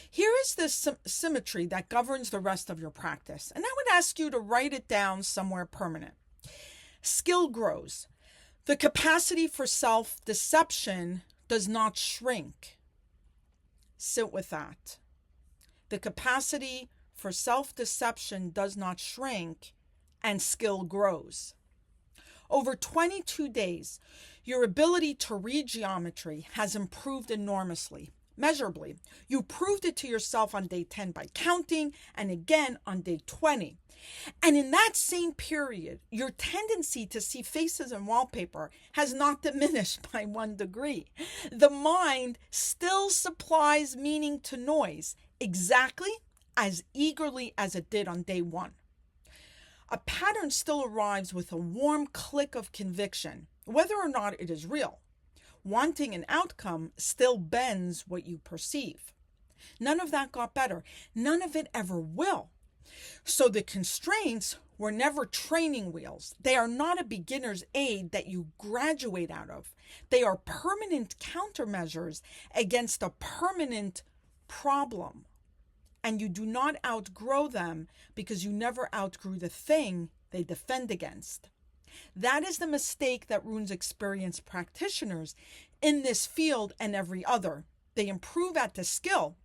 Here is the symmetry that governs the rest of your practice, and I would ask you to write it down somewhere permanent. Skill grows. The capacity for self-deception does not shrink. Sit with that. The capacity for self-deception does not shrink, and skill grows. Over 22 days, your ability to read geometry has improved enormously, measurably. You proved it to yourself on day 10 by counting, and again on day 20. And in that same period, your tendency to see faces and wallpaper has not diminished by 1 degree. The mind still supplies meaning to noise exactly as eagerly as it did on day 1. A pattern still arrives with a warm click of conviction, whether or not it is real. Wanting an outcome still bends what you perceive. None of that got better. None of it ever will. So the constraints were never training wheels. They are not a beginner's aid that you graduate out of. They are permanent countermeasures against a permanent problem. And you do not outgrow them because you never outgrew the thing they defend against. That is the mistake that ruins experienced practitioners in this field and every other. They improve at the skill.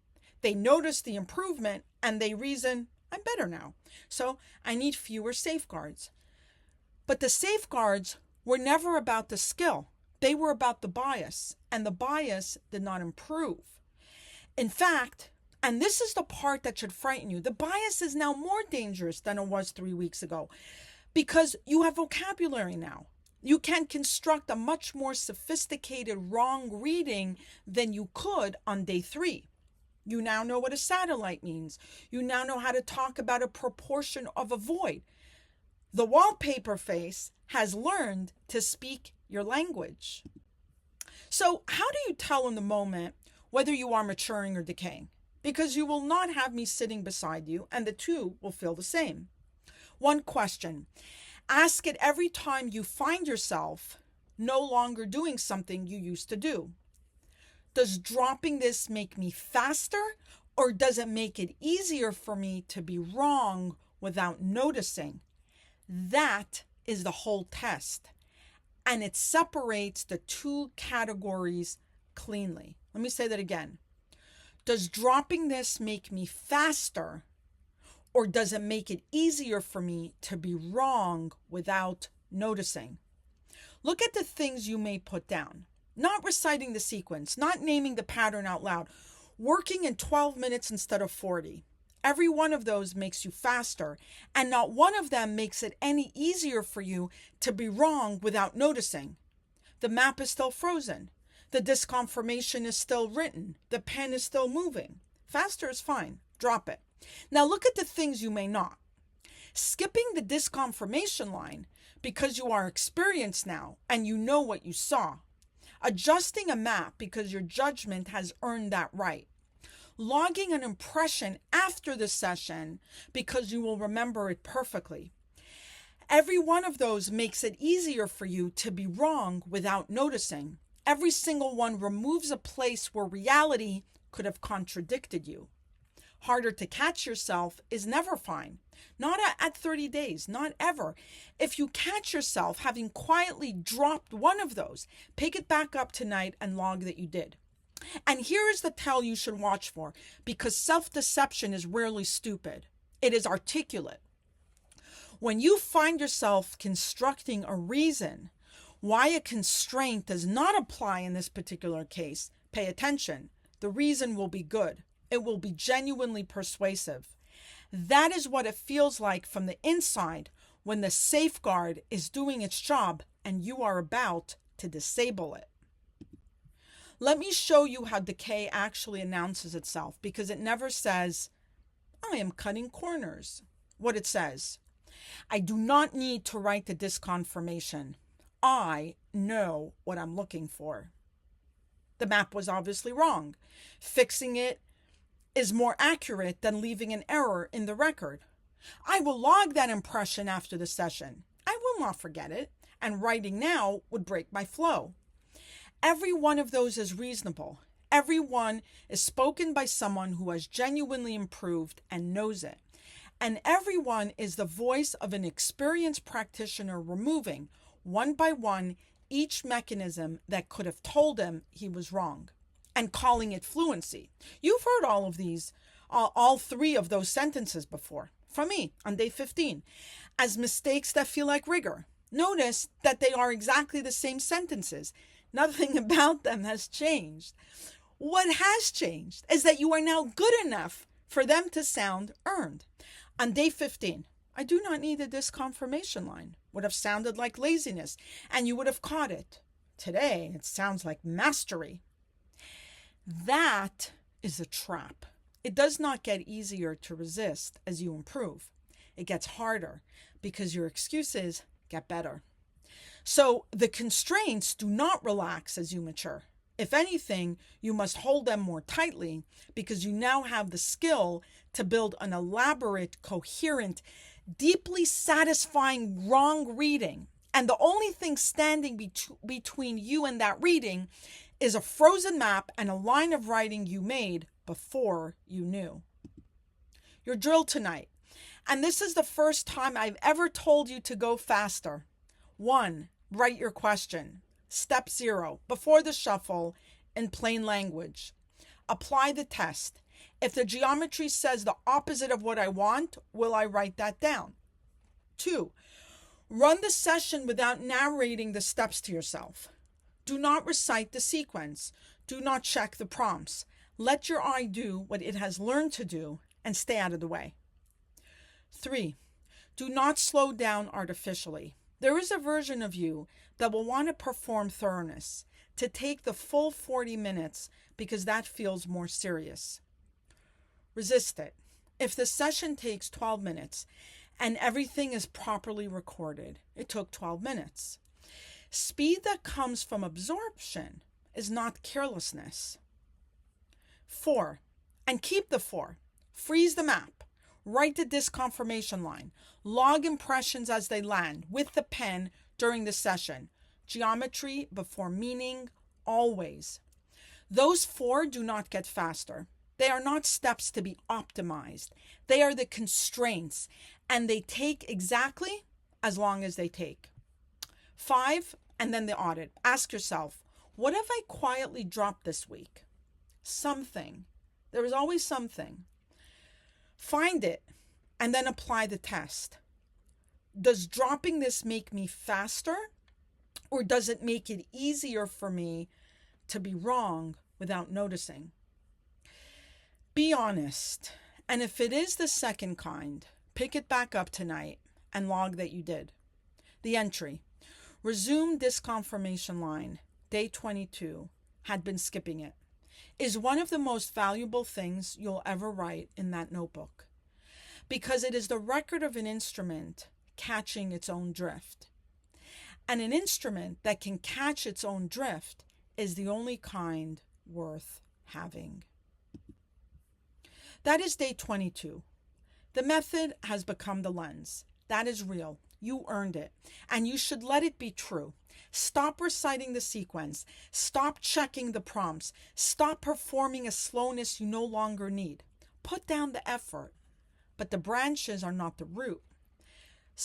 They notice the improvement and they reason, I'm better now, so I need fewer safeguards. But the safeguards were never about the skill. They were about the bias, and the bias did not improve. In fact, and this is the part that should frighten you, the bias is now more dangerous than it was 3 weeks ago because you have vocabulary now. You can construct a much more sophisticated wrong reading than you could on day 3. You now know what a satellite means. You now know how to talk about a proportion of a void. The wallpaper face has learned to speak your language. So how do you tell in the moment whether you are maturing or decaying? Because you will not have me sitting beside you, and the two will feel the same. One question. Ask it every time you find yourself no longer doing something you used to do. Does dropping this make me faster, or does it make it easier for me to be wrong without noticing? That is the whole test, and it separates the two categories cleanly. Let me say that again. Does dropping this make me faster, or does it make it easier for me to be wrong without noticing? Look at the things you may put down. Not reciting the sequence, not naming the pattern out loud, working in 12 minutes instead of 40. Every one of those makes you faster, and not one of them makes it any easier for you to be wrong without noticing. The map is still frozen. The disconfirmation is still written. The pen is still moving. Faster is fine. Drop it. Now look at the things you may not. Skipping the disconfirmation line because you are experienced now and you know what you saw. Adjusting a map because your judgment has earned that right. Logging an impression after the session because you will remember it perfectly. Every one of those makes it easier for you to be wrong without noticing. Every single one removes a place where reality could have contradicted you. Harder to catch yourself is never fine. Not at 30 days, not ever. If you catch yourself having quietly dropped one of those, pick it back up tonight and log that you did. And here is the tell you should watch for, because self-deception is rarely stupid. It is articulate. When you find yourself constructing a reason why a constraint does not apply in this particular case, pay attention. The reason will be good. It will be genuinely persuasive. That is what it feels like from the inside when the safeguard is doing its job and you are about to disable it. Let me show you how decay actually announces itself, because it never says, I am cutting corners. What it says, I do not need to write the disconfirmation. I know what I'm looking for. The map was obviously wrong. Fixing it is more accurate than leaving an error in the record. I will log that impression after the session. I will not forget it, and writing now would break my flow. Every one of those is reasonable. Everyone is spoken by someone who has genuinely improved and knows it. And everyone is the voice of an experienced practitioner removing, one by one, each mechanism that could have told him he was wrong and calling it fluency. You've heard all of these, all three of those sentences before from me on day 15 as mistakes that feel like rigor. Notice that they are exactly the same sentences. Nothing about them has changed. What has changed is that you are now good enough for them to sound earned. On day 15, I do not need a disconfirmation line. Would have sounded like laziness, and you would have caught it. Today, it sounds like mastery. That is a trap. It does not get easier to resist as you improve. It gets harder because your excuses get better. So the constraints do not relax as you mature. If anything, you must hold them more tightly because you now have the skill to build an elaborate, coherent, deeply satisfying wrong reading. And the only thing standing between you and that reading is a frozen map and a line of writing you made before you knew. Your drill tonight. And this is the first time I've ever told you to go faster. 1, write your question. Step 0, before the shuffle, in plain language. Apply the test. If the geometry says the opposite of what I want, will I write that down? 2, run the session without narrating the steps to yourself. Do not recite the sequence. Do not check the prompts. Let your eye do what it has learned to do and stay out of the way. 3, do not slow down artificially. There is a version of you that will want to perform thoroughness, to take the full 40 minutes because that feels more serious. Resist it. If the session takes 12 minutes and everything is properly recorded, it took 12 minutes. Speed that comes from absorption is not carelessness. 4, and keep the 4. Freeze the map. Write the disconfirmation line. Log impressions as they land with the pen during the session. Geometry before meaning, always. Those 4 do not get faster. They are not steps to be optimized. They are the constraints, and they take exactly as long as they take. 5, and then the audit. Ask yourself, what have I quietly dropped this week? Something. There is always something. Find it, and then apply the test. Does dropping this make me faster, or does it make it easier for me to be wrong without noticing? Be honest, and if it is the second kind, pick it back up tonight and log that you did. The entry, resume disconfirmation line, day 22, had been skipping it, is one of the most valuable things you'll ever write in that notebook, because it is the record of an instrument catching its own drift. And an instrument that can catch its own drift is the only kind worth having. That is day 22. The method has become the lens. That is real. You earned it, and you should let it be true. Stop reciting the sequence. Stop checking the prompts. Stop performing a slowness you no longer need. Put down the effort. But the branches are not the root.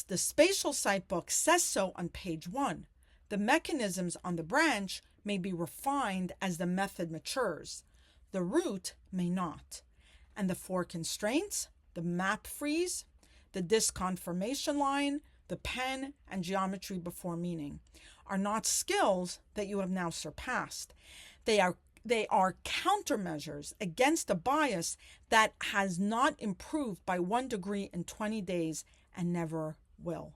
The Spatial Psy book says so on page 1. The mechanisms on the branch may be refined as the method matures. The root may not. And the 4 constraints, the map freeze, the disconfirmation line, the pen, and geometry before meaning, are not skills that you have now surpassed. They are countermeasures against a bias that has not improved by 1 degree in 20 days and never will.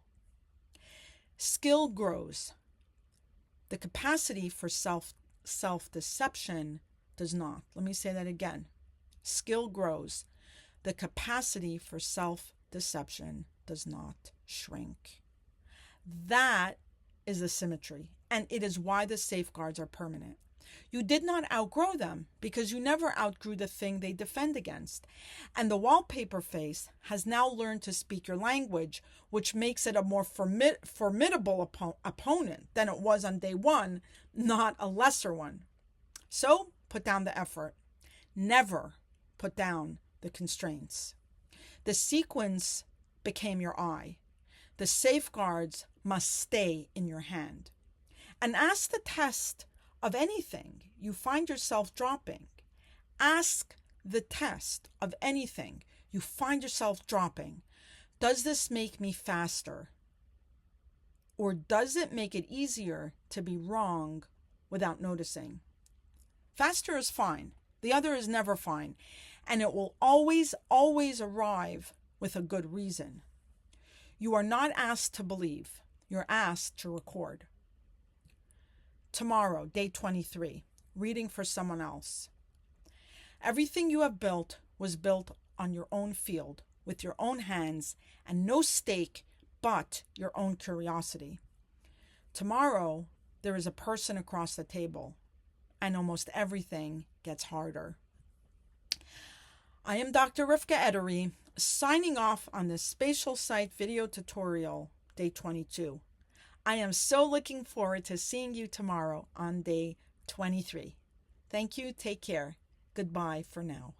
Skill grows. The capacity for self-deception does not. Let me say that again. Skill grows. The capacity for self-deception does not shrink. That is the symmetry, and it is why the safeguards are permanent. You did not outgrow them because you never outgrew the thing they defend against. And the wallpaper face has now learned to speak your language, which makes it a more formidable opponent than it was on day 1, not a lesser one. So put down the effort. Never put down the constraints. The sequence became your eye. The safeguards must stay in your hand. And ask the test of anything you find yourself dropping. Ask the test of anything you find yourself dropping. Does this make me faster? Or does it make it easier to be wrong without noticing? Faster is fine. The other is never fine. And it will always, always arrive with a good reason. You are not asked to believe. You're asked to record. Tomorrow, day 23, reading for someone else. Everything you have built was built on your own field, with your own hands, and no stake but your own curiosity. Tomorrow, there is a person across the table, and almost everything gets harder. I am Dr. Rivka Edery, signing off on this Spatial Site video tutorial, day 22. I am so looking forward to seeing you tomorrow on day 23. Thank you. Take care. Goodbye for now.